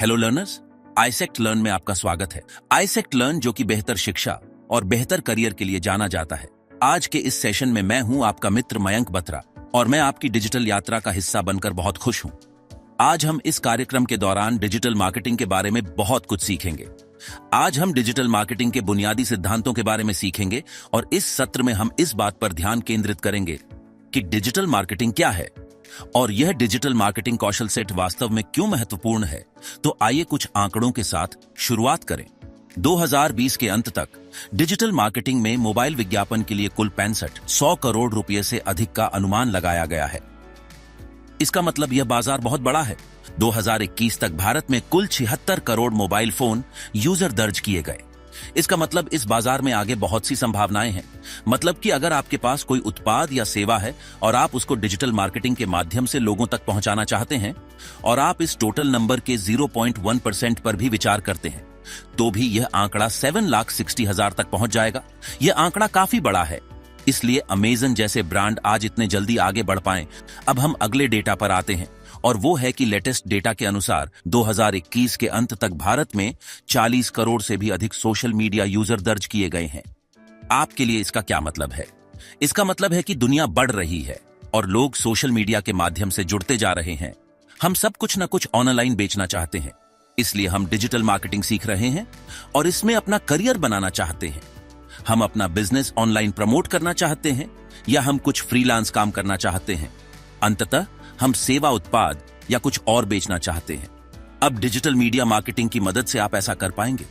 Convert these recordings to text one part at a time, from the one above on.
Hello learners, AISECT learn में आपका स्वागत है। आईसेक्ट लर्न जो कि बेहतर शिक्षा और बेहतर करियर के लिए जाना जाता है। आज के इस सेशन में मैं हूं आपका मित्र मयंक बत्रा और मैं आपकी डिजिटल यात्रा का हिस्सा बनकर बहुत खुश हूं। आज हम इस कार्यक्रम के दौरान डिजिटल मार्केटिंग के बारे में बहुत कुछ सीखेंगे। आज हम डिजिटल मार्केटिंग के बुनियादी सिद्धांतों के बारे में सीखेंगे और इस सत्र में हम इस बात पर ध्यान केंद्रित करेंगे कि डिजिटल मार्केटिंग क्या है और यह डिजिटल मार्केटिंग कौशल सेट वास्तव में क्यों महत्वपूर्ण है। तो आइए कुछ आंकड़ों के साथ शुरुआत करें। 2020 के अंत तक डिजिटल मार्केटिंग में मोबाइल विज्ञापन के लिए कुल 6500 करोड़ रुपए से अधिक का अनुमान लगाया गया है। इसका मतलब यह बाजार बहुत बड़ा है। 2021 तक भारत में कुल 76 करोड़ मोबाइल फोन यूजर दर्ज किए गए। इसका मतलब इस बाजार में आगे बहुत सी संभावनाएं हैं। मतलब कि अगर आपके पास कोई उत्पाद या सेवा है और आप उसको डिजिटल मार्केटिंग के माध्यम से लोगों तक पहुंचाना चाहते हैं और आप इस टोटल नंबर के 0.1% पर भी विचार करते हैं तो भी यह आंकड़ा 7,60,000 तक पहुंच जाएगा। यह आंकड़ा काफी बड़ा है, इसलिए अमेजन जैसे ब्रांड आज इतने जल्दी आगे बढ़ पाएं। अब हम अगले डेटा पर आते हैं और वो है कि लेटेस्ट डेटा के अनुसार 2021 के अंत तक भारत में 40 करोड़ से भी अधिक सोशल मीडिया यूजर दर्ज किए गए हैं। आपके लिए इसका क्या मतलब है? इसका मतलब है कि दुनिया बढ़ रही है और लोग सोशल मीडिया के माध्यम से जुड़ते जा रहे हैं। हम सब कुछ न कुछ ऑनलाइन बेचना चाहते हैं, इसलिए हम डिजिटल मार्केटिंग सीख रहे हैं और इसमें अपना करियर बनाना चाहते हैं। हम अपना बिजनेस ऑनलाइन प्रमोट करना चाहते हैं या हम कुछ फ्रीलांस काम करना चाहते हैं। अंततः हम सेवा उत्पाद या कुछ और बेचना चाहते हैं। अब डिजिटल मीडिया मार्केटिंग की मदद से आप ऐसा कर पाएंगे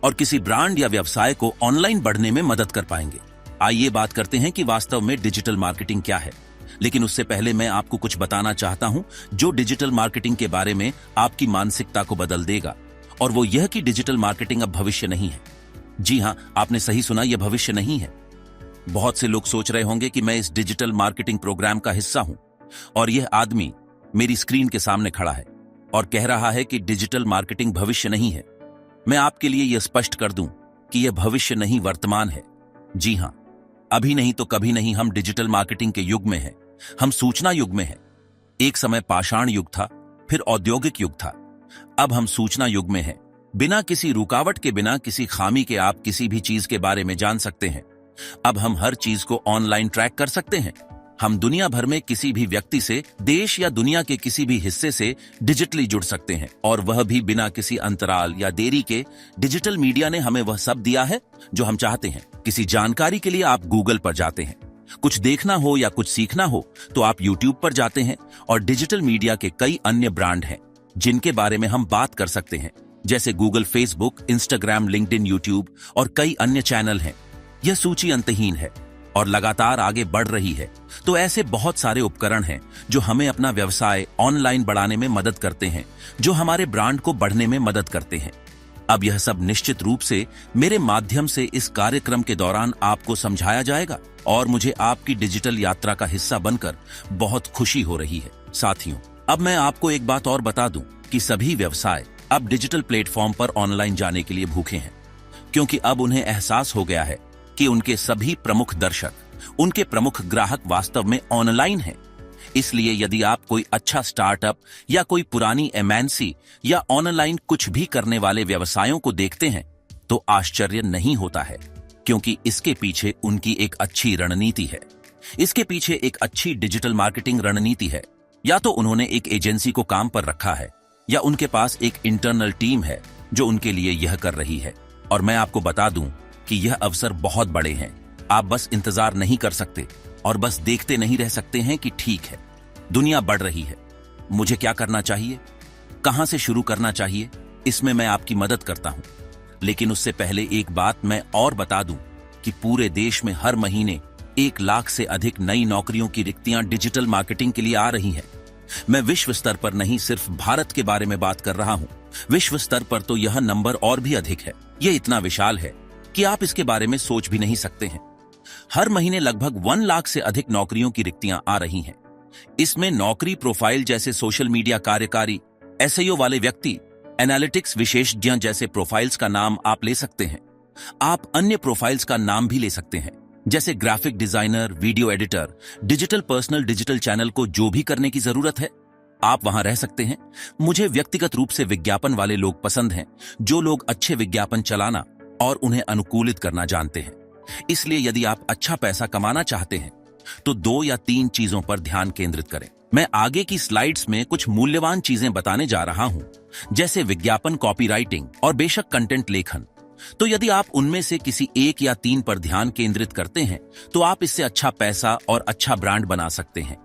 और किसी ब्रांड या व्यवसाय को ऑनलाइन बढ़ने में मदद कर पाएंगे। आइए बात करते हैं कि वास्तव में डिजिटल मार्केटिंग क्या है। लेकिन उससे पहले मैं आपको कुछ बताना चाहता हूं जो डिजिटल मार्केटिंग के बारे में आपकी मानसिकता को बदल देगा, और वो यह कि डिजिटल मार्केटिंग अब भविष्य नहीं है। जी हां, आपने सही सुना, यह भविष्य नहीं है। बहुत से लोग सोच रहे होंगे कि मैं इस डिजिटल मार्केटिंग प्रोग्राम का हिस्सा हूं और यह आदमी मेरी स्क्रीन के सामने खड़ा है और कह रहा है कि डिजिटल मार्केटिंग भविष्य नहीं है। मैं आपके लिए यह स्पष्ट कर दूं कि यह भविष्य नहीं, वर्तमान है। जी हां, अभी नहीं तो कभी नहीं हम डिजिटल मार्केटिंग के युग में हैं। हम सूचना युग में हैं। एक समय पाषाण युग था, फिर औद्योगिक युग था। अब हम सूचना युग में हैं। बिना किसी रुकावट के, बिना किसी खामी के आप किसी भी चीज के बारे में जान सकते हैं। अब हम हर चीज को ऑनलाइन ट्रैक कर सकते हैं। हम दुनिया भर में किसी भी व्यक्ति से, देश या दुनिया के किसी भी हिस्से से डिजिटली जुड़ सकते हैं, और वह भी बिना किसी अंतराल या देरी के। डिजिटल मीडिया ने हमें वह सब दिया है जो हम चाहते हैं। किसी जानकारी के लिए आप गूगल पर जाते हैं, कुछ देखना हो या कुछ सीखना हो तो आप यूट्यूब पर जाते हैं, और डिजिटल मीडिया के कई अन्य ब्रांड हैं जिनके बारे में हम बात कर सकते हैं, जैसे Google, Facebook, Instagram, LinkedIn, YouTube और कई अन्य चैनल हैं। यह सूची अंतहीन है और लगातार आगे बढ़ रही है। तो ऐसे बहुत सारे उपकरण हैं जो हमें अपना व्यवसाय ऑनलाइन बढ़ाने में मदद करते हैं, जो हमारे ब्रांड को बढ़ने में मदद करते हैं। अब यह सब निश्चित रूप से मेरे माध्यम से इस कार्यक्रम के दौरान आपको समझाया जाएगा और मुझे आपकी डिजिटल यात्रा का हिस्सा बनकर बहुत खुशी हो रही है। साथियों, अब मैं आपको एक बात और बता दूं कि सभी व्यवसाय अब डिजिटल प्लेटफॉर्म पर ऑनलाइन जाने के लिए भूखे हैं, क्योंकि अब उन्हें एहसास हो गया है कि उनके सभी प्रमुख दर्शक, उनके प्रमुख ग्राहक वास्तव में ऑनलाइन हैं। इसलिए यदि आप कोई अच्छा स्टार्टअप या कोई पुरानी एमएनसी या ऑनलाइन कुछ भी करने वाले व्यवसायों को देखते हैं तो आश्चर्य नहीं होता है, क्योंकि इसके पीछे उनकी एक अच्छी रणनीति है। इसके पीछे एक अच्छी डिजिटल मार्केटिंग रणनीति है। या तो उन्होंने एक एजेंसी को काम पर रखा है या उनके पास एक इंटरनल टीम है जो उनके लिए यह कर रही है। और मैं आपको बता दूं कि यह अवसर बहुत बड़े हैं। आप बस इंतजार नहीं कर सकते और बस देखते नहीं रह सकते हैं कि ठीक है, दुनिया बढ़ रही है, मुझे क्या करना चाहिए, कहां से शुरू करना चाहिए, इसमें मैं आपकी मदद करता हूं। लेकिन उससे पहले एक बात मैं और बता दूं कि पूरे देश में हर महीने 1 लाख से अधिक नई नौकरियों की रिक्तियां डिजिटल मार्केटिंग के लिए आ रही हैं। मैं विश्व स्तर पर नहीं, सिर्फ भारत के बारे में बात कर रहा हूं। विश्व स्तर पर तो यह नंबर और भी अधिक है। यह इतना विशाल है कि आप इसके बारे में सोच भी नहीं सकते हैं। हर महीने लगभग 1 लाख से अधिक नौकरियों की रिक्तियां आ रही हैं। इसमें नौकरी प्रोफाइल जैसे सोशल मीडिया कार्यकारी, एसईओ वाले व्यक्ति, एनालिटिक्स विशेषज्ञ जैसे प्रोफाइल्स का नाम आप ले सकते हैं। आप अन्य प्रोफाइल्स का नाम भी ले सकते हैं, जैसे graphic designer, video editor, digital personal, digital channel को जो भी करने की जरूरत है आप वहां रह सकते हैं। मुझे व्यक्तिगत रूप से विज्ञापन वाले लोग पसंद हैं, जो लोग अच्छे विज्ञापन चलाना और उन्हें अनुकूलित करना जानते हैं। इसलिए यदि आप अच्छा पैसा कमाना चाहते हैं तो 2 या 3 चीजों पर ध्यान केंद्रित करें। मैं आगे की स्लाइड्स में कुछ मूल्यवान चीजें बताने जा रहा हूं, जैसे विज्ञापन, कॉपीराइटिंग और बेशक कंटेंट लेखन। तो यदि आप उनमें से किसी 1 या 3 पर ध्यान केंद्रित करते हैं तो आप इससे अच्छा पैसा और अच्छा ब्रांड बना सकते हैं।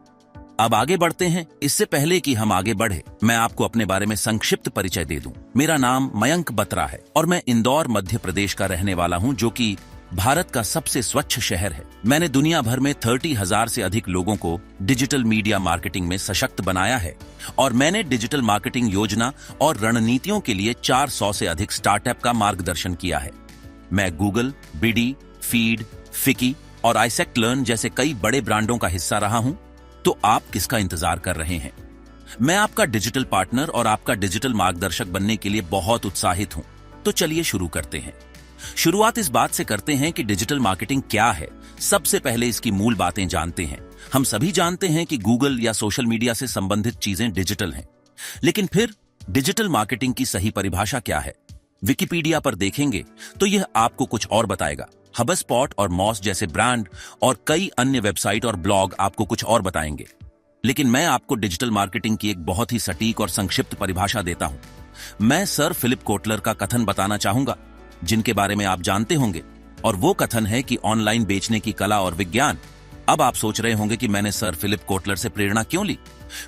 अब आगे बढ़ते हैं। इससे पहले कि हम आगे बढ़े, मैं आपको अपने बारे में संक्षिप्त परिचय दे दूं। मेरा नाम मयंक बत्रा है और मैं इंदौर, मध्य प्रदेश का रहने वाला हूं, जो कि भारत का सबसे स्वच्छ शहर है। मैंने दुनिया भर में 30,000 से अधिक लोगों को डिजिटल मीडिया मार्केटिंग में सशक्त बनाया है और मैंने डिजिटल मार्केटिंग योजना और रणनीतियों के लिए 400 से अधिक स्टार्टअप का मार्गदर्शन किया है। मैं गूगल, बिडी, फीड, फिकी और आईसेक्ट लर्न जैसे कई बड़े ब्रांडों का हिस्सा रहा हूं। तो आप किसका इंतजार कर रहे हैं? मैं आपका डिजिटल पार्टनर और आपका डिजिटल मार्गदर्शक बनने के लिए बहुत उत्साहित हूं। तो चलिए शुरू करते हैं। शुरुआत इस बात से करते हैं कि डिजिटल मार्केटिंग क्या है। सबसे पहले इसकी मूल बातें जानते हैं। हम सभी जानते हैं कि गूगल या सोशल मीडिया से संबंधित चीजें डिजिटल हैं, लेकिन फिर डिजिटल मार्केटिंग की सही परिभाषा क्या है? विकिपीडिया पर देखेंगे तो यह आपको कुछ और बताएगा। हबस्पॉट और मॉस जैसे ब्रांड और कई अन्य वेबसाइट और ब्लॉग आपको कुछ और बताएंगे। लेकिन मैं आपको डिजिटल मार्केटिंग की एक बहुत ही सटीक और संक्षिप्त परिभाषा देता हूं। मैं सर फिलिप कोटलर का कथन बताना चाहूंगा, जिनके बारे में आप जानते होंगे, और वो कथन है कि ऑनलाइन बेचने की कला और विज्ञान। अब आप सोच रहे होंगे कि मैंने सर फिलिप कोटलर से प्रेरणा क्यों ली?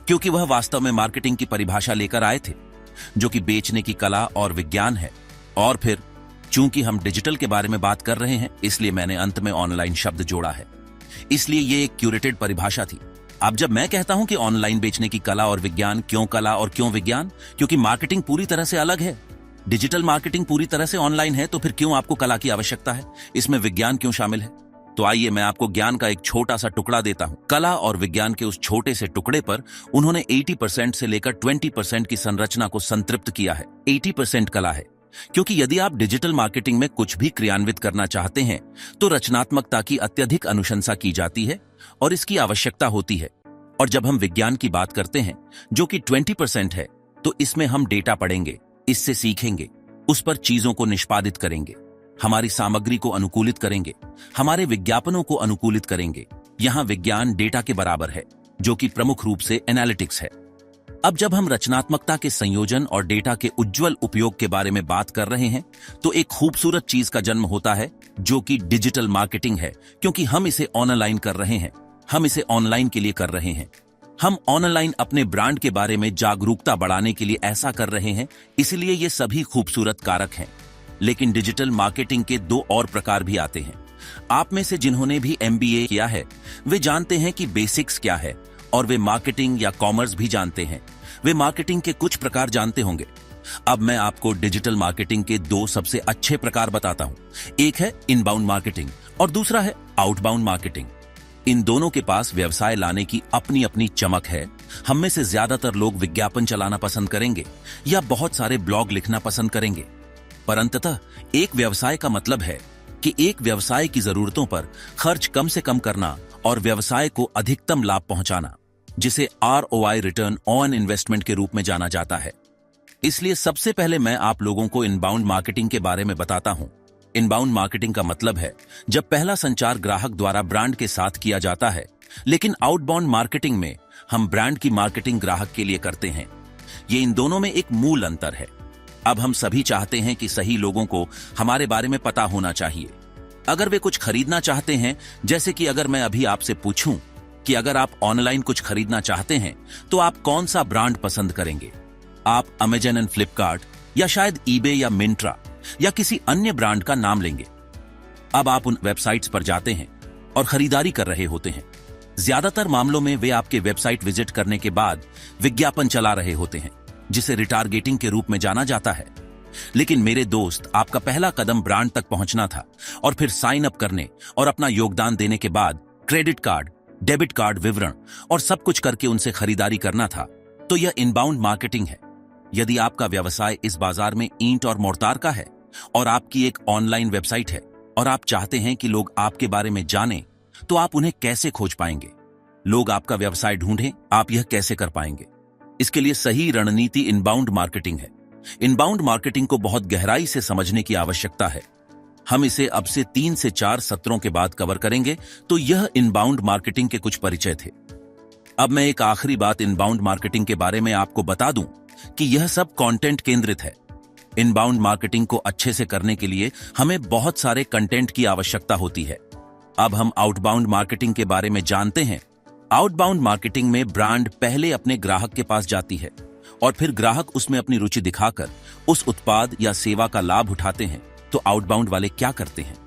क्योंकि वह वास्तव में मार्केटिंग की परिभाषा लेकर आए थे, जो कि बेचने की कला और विज्ञान है। और फिर चूंकि हम डिजिटल के बारे में बात कर रहे हैं, इसलिए मैंने अंत में ऑनलाइन शब्द जोड़ा है। इसलिए ये एक क्यूरेटेड परिभाषा थी। अब जब मैं कहता हूं कि ऑनलाइन बेचने की कला और विज्ञान, क्यों कला और क्यों विज्ञान? क्योंकि मार्केटिंग पूरी तरह से अलग है। डिजिटल मार्केटिंग पूरी तरह से ऑनलाइन है, तो फिर क्यों आपको कला की आवश्यकता है? इसमें विज्ञान क्यों शामिल है? तो आइए मैं आपको ज्ञान का एक छोटा सा टुकड़ा देता हूं। कला और विज्ञान के उस छोटे से टुकड़े पर उन्होंने 80% से लेकर 20% की संरचना को संतृप्त किया है। 80% कला है, क्योंकि यदि आप डिजिटल मार्केटिंग में कुछ भी क्रियान्वित करना चाहते हैं तो रचनात्मकता की अत्यधिक अनुशंसा की जाती है और इसकी आवश्यकता होती है। और जब हम विज्ञान की बात करते हैं, जो कि 20% है, तो इसमें हम डेटा पढ़ेंगे, इससे सीखेंगे, उस पर चीजों को निष्पादित करेंगे, हमारी सामग्री को अनुकूलित करेंगे, हमारे विज्ञापनों को अनुकूलित करेंगे। यहां विज्ञान डेटा के बराबर है, जो कि प्रमुख रूप से एनालिटिक्स है। अब जब हम रचनात्मकता के संयोजन और डेटा के उज्जवल उपयोग के बारे में बात कर रहे हैं, तो एक खूबसूरत चीज का जन्म होता है, जो कि डिजिटल मार्केटिंग है। क्योंकि हम इसे ऑनलाइन कर रहे हैं, हम इसे ऑनलाइन के लिए कर रहे हैं। हम ऑनलाइन अपने ब्रांड के बारे में जागरूकता बढ़ाने के लिए ऐसा कर रहे हैं, इसलिए ये सभी खूबसूरत कारक हैं। लेकिन डिजिटल मार्केटिंग के 2 और प्रकार भी आते हैं। आप में से जिन्होंने भी MBA किया है, वे जानते हैं कि बेसिक्स क्या है, और वे मार्केटिंग या कॉमर्स भी जानते हैं। वे मार्केटिंग के कुछ प्रकार जानते होंगे। अब मैं आपको डिजिटल मार्केटिंग के 2 सबसे अच्छे प्रकार बताता हूं। एक है इनबाउंड मार्केटिंग और दूसरा है आउटबाउंड मार्केटिंग। इन दोनों के पास व्यवसाय लाने की अपनी अपनी चमक है। हम में से ज्यादातर लोग विज्ञापन चलाना पसंद करेंगे या बहुत सारे ब्लॉग लिखना पसंद करेंगे, पर अंततः एक व्यवसाय का मतलब है कि एक व्यवसाय की जरूरतों पर खर्च कम से कम करना और व्यवसाय को अधिकतम लाभ पहुंचाना, जिसे ROI, रिटर्न ऑन इन्वेस्टमेंट के रूप में जाना जाता है। इसलिए सबसे पहले मैं आप लोगों को इनबाउंड मार्केटिंग के बारे में बताता हूं। इनबाउंड मार्केटिंग का मतलब है जब पहला संचार ग्राहक द्वारा ब्रांड के साथ किया जाता है, लेकिन आउटबाउंड मार्केटिंग में हम ब्रांड की मार्केटिंग ग्राहक के लिए करते हैं। ये इन दोनों में एक मूल अंतर है। अब हम सभी चाहते हैं कि सही लोगों को हमारे बारे में पता होना चाहिए। अगर वे कुछ खरीदना चाहते हैं, जैसे कि अगर मैं अभी आपसे पूछूं कि अगर आप ऑनलाइन कुछ खरीदना चाहते हैं तो आप कौन सा ब्रांड पसंद करेंगे? आप अमेजन एंड फ्लिपकार्ट या शायद ईबे या मिंत्रा या किसी अन्य ब्रांड का नाम लेंगे। अब आप उन वेबसाइट्स पर जाते हैं और खरीदारी कर रहे होते हैं। ज्यादातर मामलों में वे आपके वेबसाइट विजिट करने के बाद विज्ञापन चला रहे होते हैं, जिसे रिटारगेटिंग के रूप में जाना जाता है। लेकिन मेरे दोस्त, आपका पहला कदम ब्रांड तक पहुंचना था और फिर साइन अप करने और अपना योगदान देने के बाद क्रेडिट कार्ड, डेबिट कार्ड विवरण और सब कुछ करके उनसे खरीदारी करना था। तो यह इनबाउंड मार्केटिंग है। यदि आपका व्यवसाय इस बाजार में ईंट और मोर्टार का है और आपकी एक ऑनलाइन वेबसाइट है और आप चाहते हैं कि लोग आपके बारे में जानें, तो आप उन्हें कैसे खोज पाएंगे? लोग आपका व्यवसाय ढूंढें, आप यह कैसे कर पाएंगे? इसके लिए सही रणनीति इनबाउंड मार्केटिंग है। इनबाउंड मार्केटिंग को बहुत गहराई से समझने की आवश्यकता है। हम इसे अब से 3 से 4 सत्रों के बाद कवर करेंगे। तो यह इनबाउंड मार्केटिंग के कुछ परिचय थे। अब मैं एक आखिरी बात इनबाउंड मार्केटिंग के बारे में आपको बता दूं कि यह सब कंटेंट केंद्रित है। इनबाउंड मार्केटिंग को अच्छे से करने के लिए हमें बहुत सारे कंटेंट की आवश्यकता होती है। अब हम आउटबाउंड मार्केटिंग के बारे में जानते हैं। आउटबाउंड मार्केटिंग में ब्रांड पहले अपने ग्राहक के पास जाती है और फिर ग्राहक उसमें अपनी रुचि दिखाकर उस उत्पाद या सेवा का लाभ उठाते हैं। तो आउटबाउंड वाले क्या करते हैं?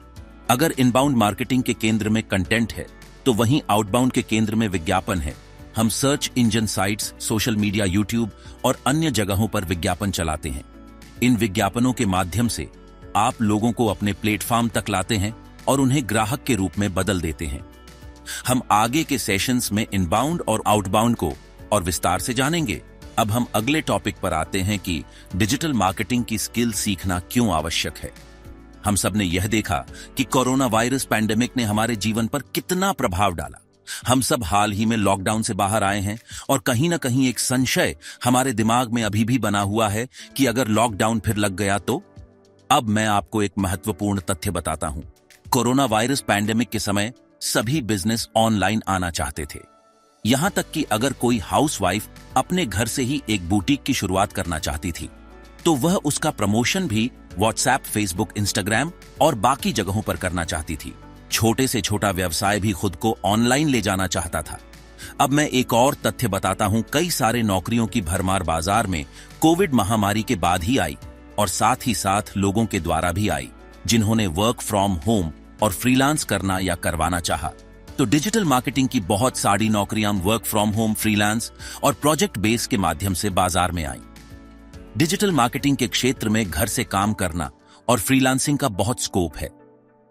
अगर इनबाउंड मार्केटिंग के केंद्र में कंटेंट है तो वहीं आउटबाउंड के केंद्र में विज्ञापन है। हम search engine sites, social media, YouTube और अन्य जगहों पर विज्ञापन चलाते हैं। इन विज्ञापनों के माध्यम से आप लोगों को अपने प्लेटफॉर्म तक लाते हैं और उन्हें ग्राहक के रूप में बदल देते हैं। हम आगे के सेशंस में इनबाउंड और आउटबाउंड को और विस्तार से जानेंगे। अब हम अगले टॉपिक पर आते हैं कि डिजिटल मार्केटिंग की स्किल सीखना क्यों आवश्यक है। हम सब ने यह देखा कि कोरोना वायरस पैंडेमिक ने हमारे जीवन पर कितना प्रभाव डाला। हम सब हाल ही में लॉकडाउन से बाहर आए हैं और कहीं ना कहीं एक संशय हमारे दिमाग में अभी भी बना हुआ है कि अगर लॉकडाउन फिर लग गया तो। अब मैं आपको एक महत्वपूर्ण तथ्य बताता हूं। कोरोना वायरस पैंडेमिक के समय सभी बिजनेस ऑनलाइन आना चाहते थे। यहां तक कि अगर कोई हाउसवाइफ अपने घर से ही एक बुटीक की शुरुआत करना चाहती थी तो वह उसका प्रमोशन भी व्हाट्सएप, फेसबुक, इंस्टाग्राम और बाकी जगहों पर करना चाहती थी। छोटे से छोटा व्यवसाय भी खुद को ऑनलाइन ले जाना चाहता था। अब मैं एक और तथ्य बताता हूं। कई सारे नौकरियों की भरमार बाजार में कोविड महामारी के बाद ही आई और साथ ही साथ लोगों के द्वारा भी आई जिन्होंने वर्क फ्रॉम होम और फ्रीलांस करना या करवाना चाहा। तो डिजिटल मार्केटिंग की बहुत सारी नौकरियां वर्क फ्रॉम होम, फ्रीलांस और प्रोजेक्ट बेस के माध्यम से बाजार में आई। डिजिटल मार्केटिंग के क्षेत्र में घर से काम करना और फ्रीलांसिंग का बहुत स्कोप है।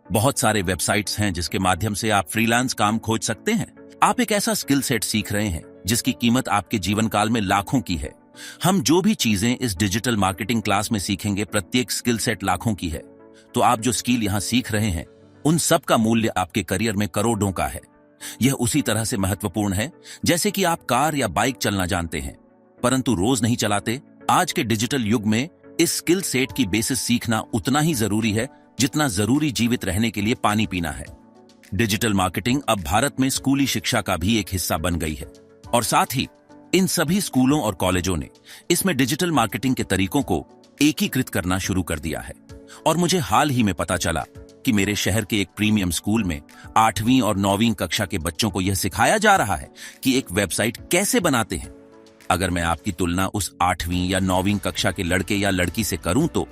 बहुत सारे वेबसाइट्स हैं जिसके माध्यम से आप फ्रीलांस काम खोज सकते हैं। आप एक ऐसा स्किल सेट सीख रहे हैं जिसकी कीमत आपके जीवन काल में लाखों की है। हम जो भी चीजें इस डिजिटल मार्केटिंग क्लास में सीखेंगे, प्रत्येक स्किल सेट लाखों की है। तो आप जो स्किल यहां सीख रहे हैं उन सब का मूल्य आपके करियर में करोड़ों का है। यह उसी तरह से महत्वपूर्ण है जैसे कि आप कार या बाइक चलना जानते हैं परंतु रोज नहीं चलाते। आज के डिजिटल युग में इस स्किल सेट की बेसिस सीखना उतना ही जरूरी है जितना जरूरी जीवित रहने के लिए पानी पीना है। डिजिटल मार्केटिंग अब भारत में स्कूली शिक्षा का भी एक हिस्सा बन गई है और साथ ही इन सभी स्कूलों और कॉलेजों ने इसमें डिजिटल मार्केटिंग के तरीकों को एकीकृत करना शुरू कर दिया है। और मुझे हाल ही में पता चला कि मेरे शहर के एक प्रीमियम स्कूल में 8वीं और 9वीं कक्षा के बच्चों को यह सिखाया जा रहा है कि एक वेबसाइट कैसे बनाते हैं। अगर मैं आपकी तुलना उस 8वीं या 9वीं कक्षा के लड़के या लड़की से करूं तो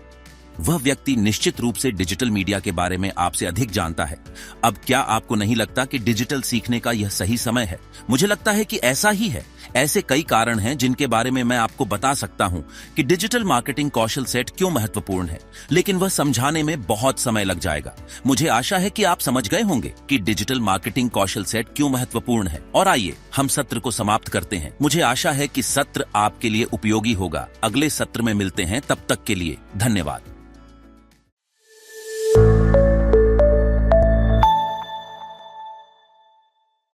वह व्यक्ति निश्चित रूप से डिजिटल मीडिया के बारे में आपसे अधिक जानता है। अब क्या आपको नहीं लगता कि डिजिटल सीखने का यह सही समय है? मुझे लगता है कि ऐसा ही है। ऐसे कई कारण हैं जिनके बारे में मैं आपको बता सकता हूं कि डिजिटल मार्केटिंग कौशल सेट क्यों महत्वपूर्ण है, लेकिन वह समझाने में बहुत समय लग जाएगा। मुझे आशा है कि आप समझ गए होंगे कि डिजिटल मार्केटिंग कौशल सेट क्यों महत्वपूर्ण है। और आइए हम सत्र को समाप्त करते हैं। मुझे आशा है कि सत्र आपके लिए उपयोगी होगा। अगले सत्र में मिलते हैं, तब तक के लिए धन्यवाद।